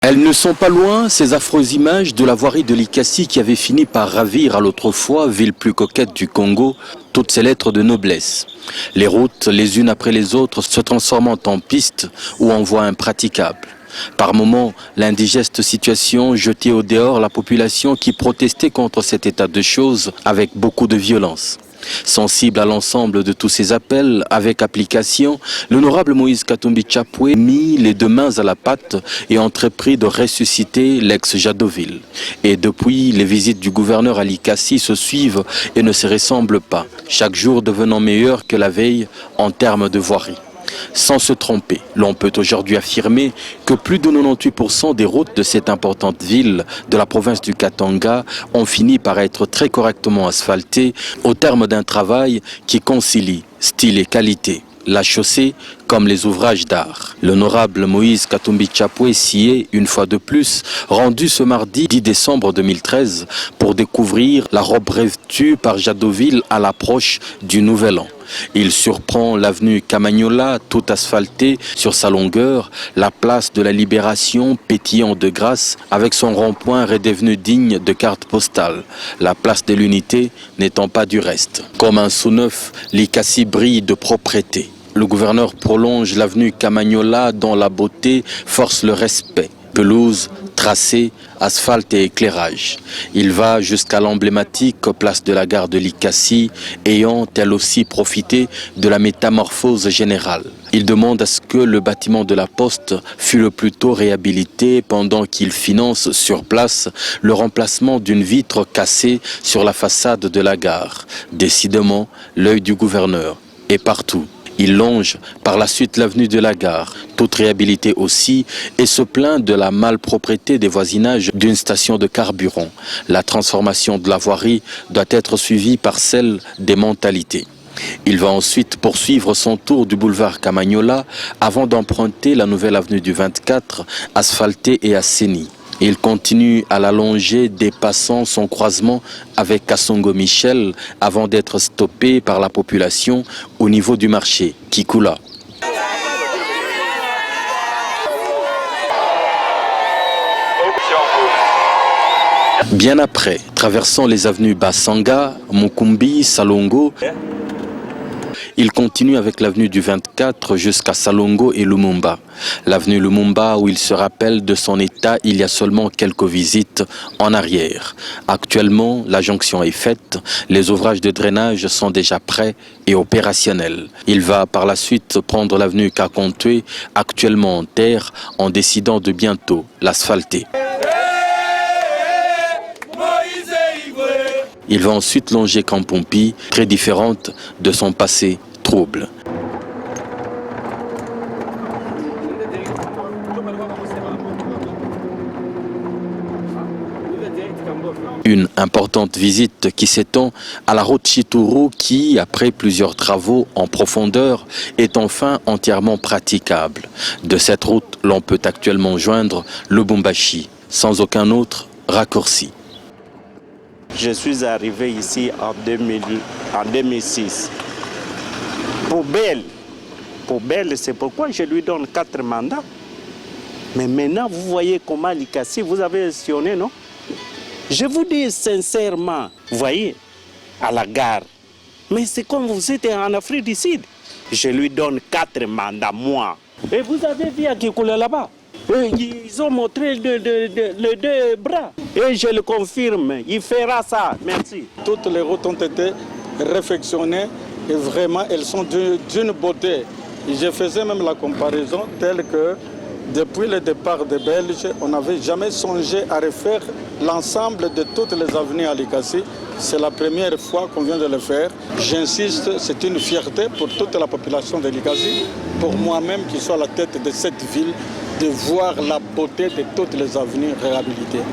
Elles ne sont pas loin, ces affreuses images de la voirie de Likasi qui avait fini par ravir à l'autrefois, ville plus coquette du Congo, toutes ses lettres de noblesse. Les routes, les unes après les autres, se transformant en pistes ou en voies impraticables. Par moments, l'indigeste situation jetait au dehors la population qui protestait contre cet état de choses avec beaucoup de violence. Sensible à l'ensemble de tous ces appels, avec application, l'honorable Moïse Katumbi Tchapoué mit les deux mains à la pâte et entreprit de ressusciter l'ex-Jadoville. Et depuis, les visites du gouverneur à Likasi se suivent et ne se ressemblent pas, chaque jour devenant meilleur que la veille en termes de voirie. Sans se tromper, l'on peut aujourd'hui affirmer que plus de 98% des routes de cette importante ville de la province du Katanga ont fini par être très correctement asphaltées au terme d'un travail qui concilie style et qualité. La chaussée comme les ouvrages d'art. L'honorable Moïse Katumbi Tchapoué s'y est, une fois de plus, rendu ce mardi 10 décembre 2013 pour découvrir la robe revêtue par Jadoville à l'approche du Nouvel An. Il surprend l'avenue Camagnola, toute asphaltée sur sa longueur, la place de la Libération pétillant de grâce avec son rond-point redevenu digne de carte postale, la place de l'Unité n'étant pas du reste. Comme un sous-neuf, Likasi brille de propreté. Le gouverneur prolonge l'avenue Camagnola dont la beauté force le respect. Pelouse, tracé, asphalte et éclairage. Il va jusqu'à l'emblématique place de la gare de Likasi, ayant elle aussi profité de la métamorphose générale. Il demande à ce que le bâtiment de la poste fût le plus tôt réhabilité pendant qu'il finance sur place le remplacement d'une vitre cassée sur la façade de la gare. Décidément, l'œil du gouverneur est partout. Il longe par la suite l'avenue de la gare, toute réhabilitée aussi, et se plaint de la malpropreté des voisinages d'une station de carburant. La transformation de la voirie doit être suivie par celle des mentalités. Il va ensuite poursuivre son tour du boulevard Camagnola avant d'emprunter la nouvelle avenue du 24, asphaltée et assainie. Il continue à l'allonger, dépassant son croisement avec Kassongo Michel avant d'être stoppé par la population au niveau du marché Kikula. Bien après, traversant les avenues Basanga, Mukumbi, Salongo, il continue avec l'avenue du 24 jusqu'à Salongo et Lumumba. L'avenue Lumumba où il se rappelle de son état il y a seulement quelques visites en arrière. Actuellement, la jonction est faite, les ouvrages de drainage sont déjà prêts et opérationnels. Il va par la suite prendre l'avenue Kakontwe, actuellement en terre, en décidant de bientôt l'asphalter. Il va ensuite longer Kampompi, très différente de son passé trouble. Une importante visite qui s'étend à la route Chituru qui, après plusieurs travaux en profondeur, est enfin entièrement praticable. De cette route, l'on peut actuellement joindre Lubumbashi, sans aucun autre raccourci. Je suis arrivé ici en 2006. Poubelle, c'est pourquoi je lui donne 4 mandats. Mais maintenant, vous voyez comment Likasi, vous avez gestionné, non? Je vous dis sincèrement, vous voyez, à la gare, mais c'est comme vous êtes en Afrique du Sud. Je lui donne 4 mandats, moi. Et vous avez vu à Kikula là-bas? Ils ont montré les 2 bras. Et je le confirme, il fera ça. Merci. Toutes les routes ont été réfectionnées et vraiment elles sont d'une beauté. Je faisais même la comparaison telle que depuis le départ des Belges, on n'avait jamais songé à refaire l'ensemble de toutes les avenues à Likasi. C'est la première fois qu'on vient de le faire. J'insiste, c'est une fierté pour toute la population de Likasi, pour moi-même qui suis à la tête de cette ville, de voir la beauté de toutes les avenues réhabilitées.